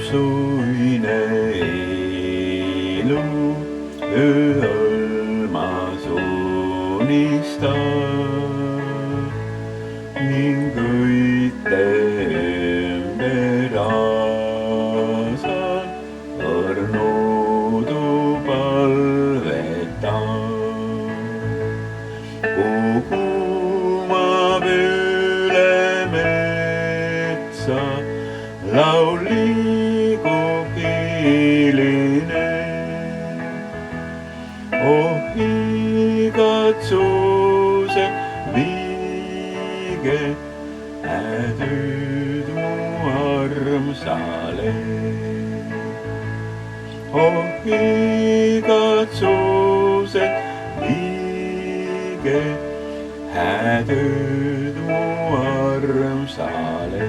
suine elu hõlmas unistab ning õite ümber asal õrnudu palvetab. Kuhumab üle metsa, laul liigub hiline. Oh igatsuse viige, häädüüd mu armsale. Oh igatsuse viige, häädüüd mu armsale.